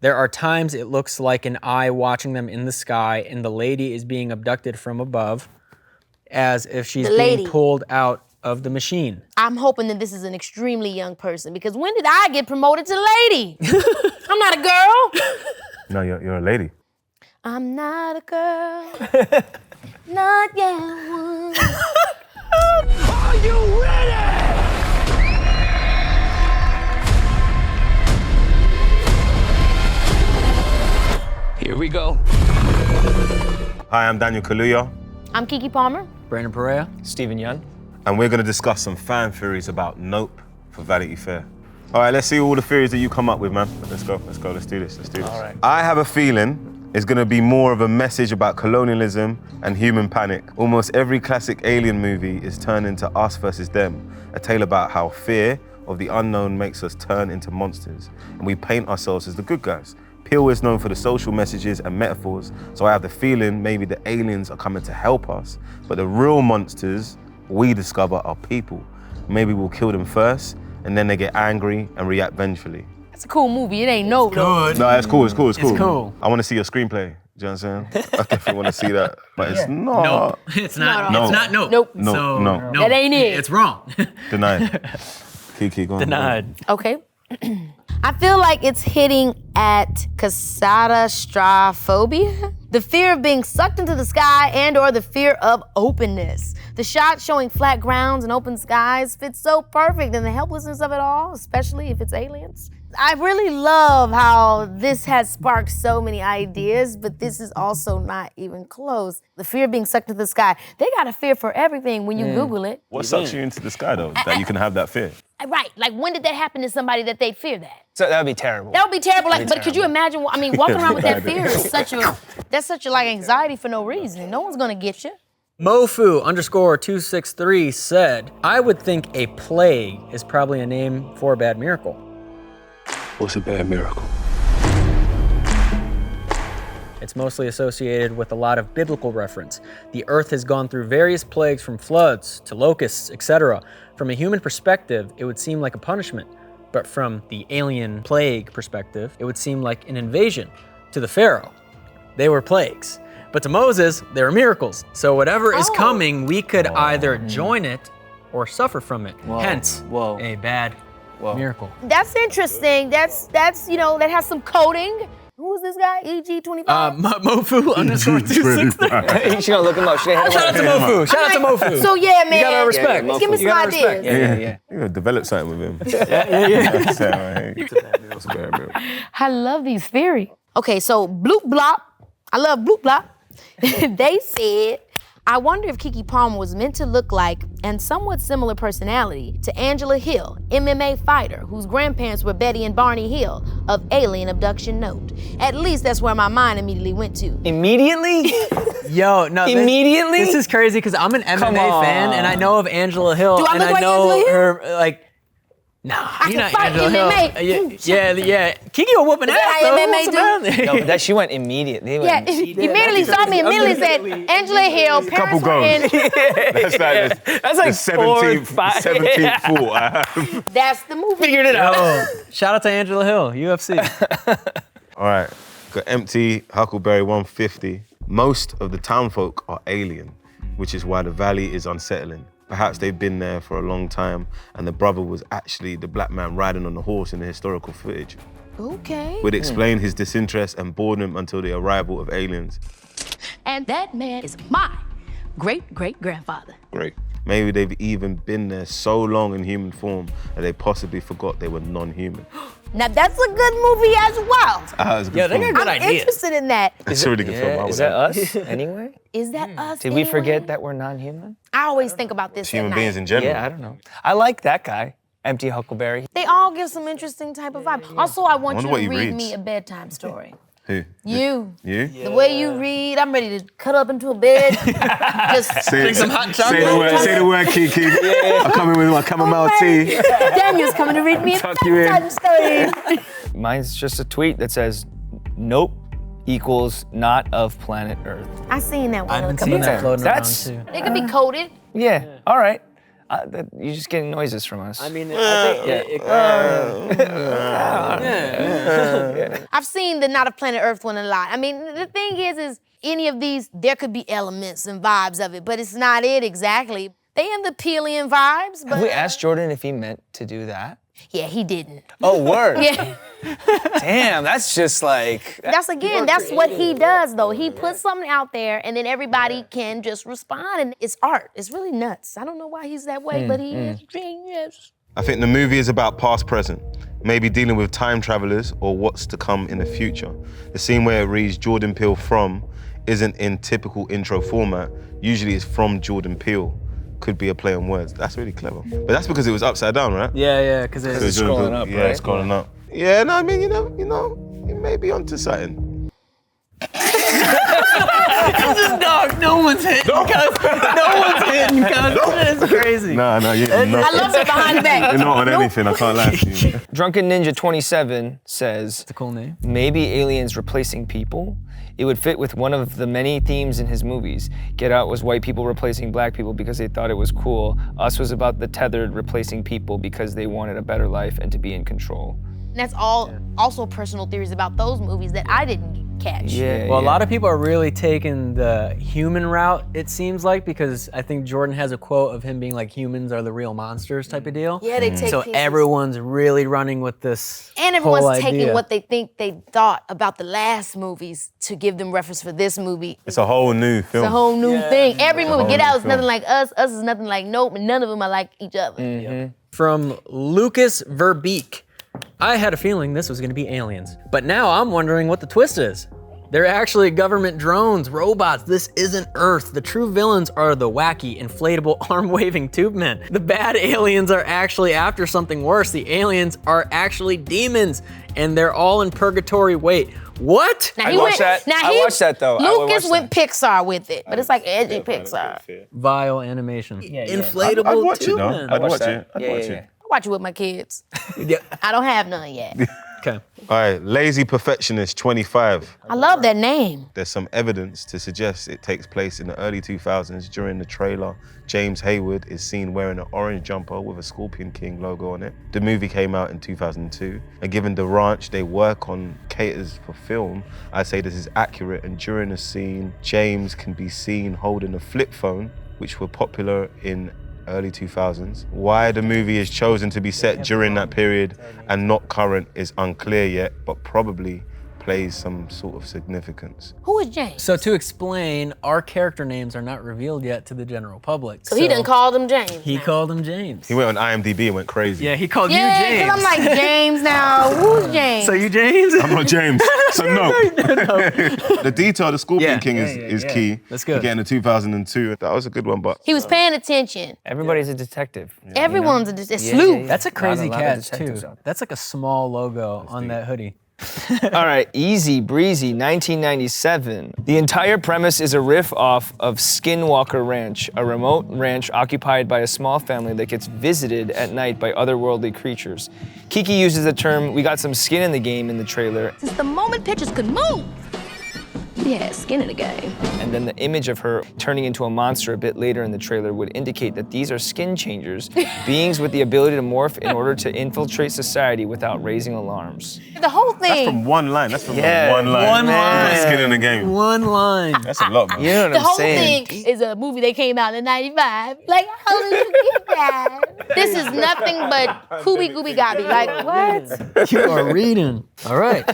There are times it looks like an eye watching them in the sky, and the lady is being abducted from above, as if she's being pulled out of the machine. I'm hoping that this is an extremely young person, because when did I get promoted to lady? I'm not a girl. No, you're a lady. I'm not a girl. Not yet one. Are you ready? Here we go. Hi, I'm Daniel Kaluuya. I'm Keke Palmer. Brandon Perea. Stephen Yeun. And we're gonna discuss some fan theories about Nope for Vanity Fair. All right, let's see all the theories that you come up with, man. Let's go, let's do this. All right. I have a feeling it's gonna be more of a message about colonialism and human panic. Almost every classic alien movie is turned into us versus them, a tale about how fear of the unknown makes us turn into monsters, and we paint ourselves as the good guys. Peel is known for the social messages and metaphors, so I have the feeling maybe the aliens are coming to help us, but the real monsters we discover are people. Maybe we'll kill them first, and then they get angry and react vengefully. It's a cool movie. It ain't Nope. No, it's cool. It's cool. I want to see your screenplay. Do you know what I'm saying? I definitely want to see that, but it's not. Nope. It's not. No. It's not Nope. Nope. No. That ain't it. It's wrong. Denied. Keke, go on. Denied. Okay. I feel like it's hitting at catastrophobia, the fear of being sucked into the sky and or the fear of openness. The shot showing flat grounds and open skies fits so perfect in the helplessness of it all, especially if it's aliens. I really love how this has sparked so many ideas, but this is also not even close. The fear of being sucked into the sky. They got a fear for everything when you Google it. What sucks you into the sky, though, that you can have that fear? Right, like when did that happen to somebody that they'd fear that? So that would be terrible. That would be terrible. Like, but could you imagine? I mean, walking around with that fear is such a like anxiety for no reason. No one's gonna get you. Mofu_263 said, I would think a plague is probably a name for a bad miracle. What's a bad miracle? It's mostly associated with a lot of biblical reference. The earth has gone through various plagues, from floods to locusts, etc. From a human perspective, it would seem like a punishment. But from the alien plague perspective, it would seem like an invasion. To the Pharaoh, they were plagues. But to Moses, they were miracles. So whatever is coming, we could either join it or suffer from it. Hence, a bad miracle. That's interesting. That's that has some coding. Who is this guy? EG25? Mofu_263. She's gonna look him up. Shout out to Mofu. Shout out to Mofu. So yeah, man. You gotta respect. Give me some ideas. Yeah. You gotta develop something with him. I love these theories. Okay, so Bloop Blop. I love Bloop Blop. They said, I wonder if Keke Palmer was meant to look like and somewhat similar personality to Angela Hill, MMA fighter, whose grandparents were Betty and Barney Hill of Alien Abduction Note. At least that's where my mind immediately went to. Immediately? Yo, no. Immediately? This is crazy because I'm an MMA fan and I know of Angela Hill. Do I and look I like know Angela Hill? her like. Nah, I you're can not fight Angela MMA. Hill. Yeah. Keke will whoop an ass. that how MMA do? No, but that she went immediately. Yeah, immediately saw me, immediately said, Angela Hill, Couple parents were goals. That's like the 17th thought I have. That's the movie. Figured it out. Shout out to Angela Hill, UFC. All right, got empty Huckleberry 150. Most of the townfolk are alien, which is why the valley is unsettling. Perhaps they've been there for a long time and the brother was actually the black man riding on the horse in the historical footage. Okay. Would explain his disinterest and boredom until the arrival of aliens. And that man is my great-great-grandfather. Great. Maybe they've even been there so long in human form that they possibly forgot they were non-human. Now that's a good movie as well. That's a good Yeah, they film. got good I'm ideas. interested in that. It's a really good film. I Is would that like. us anyway? Is that us? Did we anyway? forget that we're non-human? I always think about this Human at beings night. in general. Yeah, I don't know. I like that guy, Empty Huckleberry. They all give some interesting type of vibe. Also, I want wonder you what to he read reads. me a bedtime story. Who? You. You? The way you read, I'm ready to cut up into a bed. Just Say, some hot say the word, Keke. I'm coming with my chamomile tea. Daniel's coming to read me a Tuck you in. bedtime story. Mine's just a tweet that says, nope equals not of planet Earth. I seen that one. I've been a couple seeing that times. floating That's- around too. It could be coded. Yeah, all right. You're just getting noises from us. I mean, I think I've seen the Not of Planet Earth one a lot. I mean, the thing is any of these, there could be elements and vibes of it, but it's not it exactly. They in the Pelian vibes, but... Have we asked Jordan if he meant to do that? Yeah, he didn't. Oh, word. Yeah. Damn, that's just like... That's what he does, though. He puts something out there, and then everybody can just respond, and it's art. It's really nuts. I don't know why he's that way, but he is genius. I think the movie is about past, present, maybe dealing with time travelers or what's to come in the future. The scene where it reads Jordan Peele from isn't in typical intro format. Usually it's from Jordan Peele. Could be a play on words. That's really clever. But that's because it was upside down, right? yeah, because It's scrolling up, Yeah, right? it's scrolling up. Yeah, no, I mean, you know, you may be onto something. Dog, no one's hitting. No one's hitting. It's crazy. No, you're I not. love it behind the back. You're not on anything, I can't lie to you. Drunken Ninja 27 says, It's a cool name. maybe aliens replacing people? It would fit with one of the many themes in his movies. Get Out was white people replacing black people because they thought it was cool. Us was about the tethered replacing people because they wanted a better life and to be in control. And that's all also personal theories about those movies that I didn't catch. Well, a lot of people are really taking the human route, it seems like, because I think Jordan has a quote of him being like, humans are the real monsters type of deal. Yeah, they take So pieces. everyone's really running with this And whole everyone's idea. taking what they think they thought about the last movies to give them reference for this movie. It's a whole new film. It's a whole new thing. Every movie, whole Get new Out is film. nothing like Us. Us is nothing like Nope, and none of them are like each other. From Lucas Verbeek. I had a feeling this was gonna be aliens, but now I'm wondering what the twist is. They're actually government drones, robots. This isn't Earth. The true villains are the wacky, inflatable, arm-waving tube men. The bad aliens are actually after something worse. The aliens are actually demons, and they're all in purgatory. Wait, what? Now, I watched that, though. I would Lucas watch went Pixar with it, but it's like edgy Pixar. Vile animation. Inflatable I'd watch it, tube though. men. I'd watch that. it. I'd watch it. I watch it with my kids. Yeah. I don't have none yet. Okay. All right, Lazy Perfectionist 25. I love that name. There's some evidence to suggest it takes place in the early 2000s. During the trailer, James Hayward is seen wearing an orange jumper with a Scorpion King logo on it. The movie came out in 2002, and given the ranch they work on caters for film, I'd say this is accurate. And during the scene, James can be seen holding a flip phone, which were popular in early 2000s. Why the movie is chosen to be set during that period and not current is unclear yet, but probably plays some sort of significance. Who is James? So to explain, our character names are not revealed yet to the general public. So he done called him James. He called him James. He went on IMDb and went crazy. Yeah, he called Yeah, you James. 'cause I'm like, James now. Who's James? So you James? I'm not James, so no. The detail of the Scorpion King is key. That's good. Again, in 2002, that was a good one, but He was paying attention. Everybody's a detective. Everyone's a sleuth. That's a crazy lot of catch detectives too. out there. That's like a small logo on that hoodie. All right, Easy Breezy, 1997. The entire premise is a riff off of Skinwalker Ranch, a remote ranch occupied by a small family that gets visited at night by otherworldly creatures. Keke uses the term, "we got some skin in the game" in the trailer, Since the moment pictures could move. Yeah, skin in the game. and then the image of her turning into a monster a bit later in the trailer would indicate that these are skin changers, beings with the ability to morph in order to infiltrate society without raising alarms. The whole that's thing. from one line. That's from Yeah, one line. one line. Skin in the game. One line. That's a lot, man. You know what The I'm whole saying? thing is a movie that came out in '95. Like, how did you get that? This is nothing but Kooby Gooby Gobby. Like, what? You are reading. All right.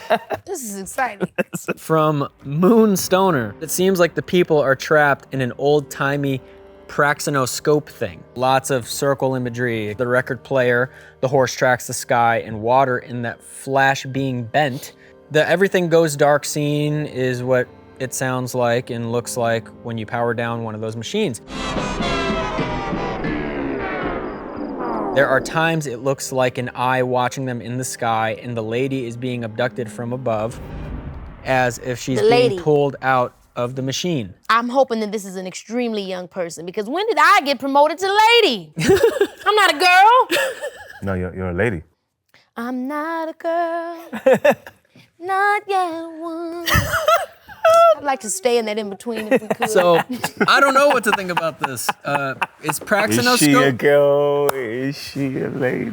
This is exciting. From Moonstoner. It seems like the people are trapped in an old-timey praxinoscope thing. Lots of circle imagery, the record player, the horse tracks the sky, and water in that flash being bent. The everything goes dark scene is what it sounds like and looks like when you power down one of those machines. There are times it looks like an eye watching them in the sky, and the lady is being abducted from above as if she's being pulled out of the machine. I'm hoping that this is an extremely young person, because when did I get promoted to lady? I'm not a girl. No, you're a lady. I'm not a girl. Not yet one. I'd like to stay in that in between if we could. So I don't know what to think about this. Is Is she a girl? Is she a lady?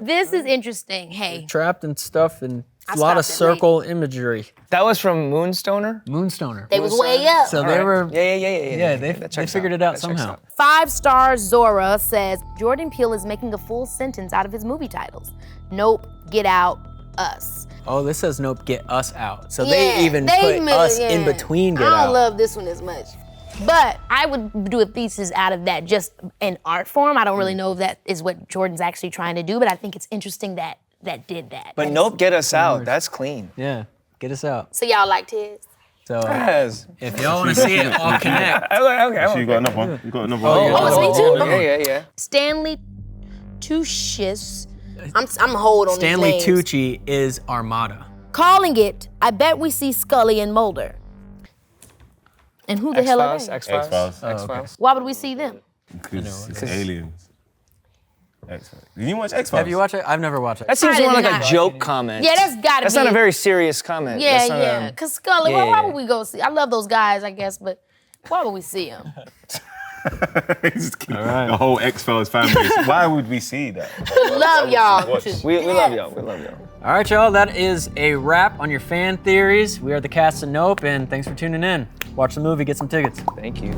This is interesting. Hey, trapped and stuff and I a lot of stopped it late. circle imagery? That was from Moonstoner? Moonstoner. they was way up. So they were. Yeah. They That checks figured it out That checks somehow. 5-star Zora says Jordan Peele is making a full sentence out of his movie titles. Nope, Get Out, Us. Oh, this says nope, get us out. So Yeah, they even put us in between Get I don't Out. love this one as much. But I would do a thesis out of that just in art form. I don't really know if that is what Jordan's actually trying to do, but I think it's interesting that did that. But nope, get us out. That's clean. Yeah, get us out. So y'all liked his? So Yes. if y'all want to see it all connect, Okay. So you got another one? You got another one? yeah. Oh, it's me too? Yeah. Stanley Tuchis. I'm hold on Stanley these names. Tucci is Armada. Calling it, I bet we see Scully and Mulder. And who the hell are they? X-Files. X-Files. Why would we see them? Because it's aliens. X-Files. Did you watch X-Files? Have you watched it? I've never watched it. That seems I more did like a not. joke comment. Yeah, that's gotta That's be. not a very serious comment. Yeah, That's not yeah. Cause Scully, why yeah. would we go see? I love those guys, I guess, but why would we see him? The whole X-Files fan base. Why would we see that? Love y'all. We love y'all. We love y'all. All right, y'all, that is a wrap on your fan theories. We are the cast of Nope, and thanks for tuning in. Watch the movie, get some tickets. Thank you.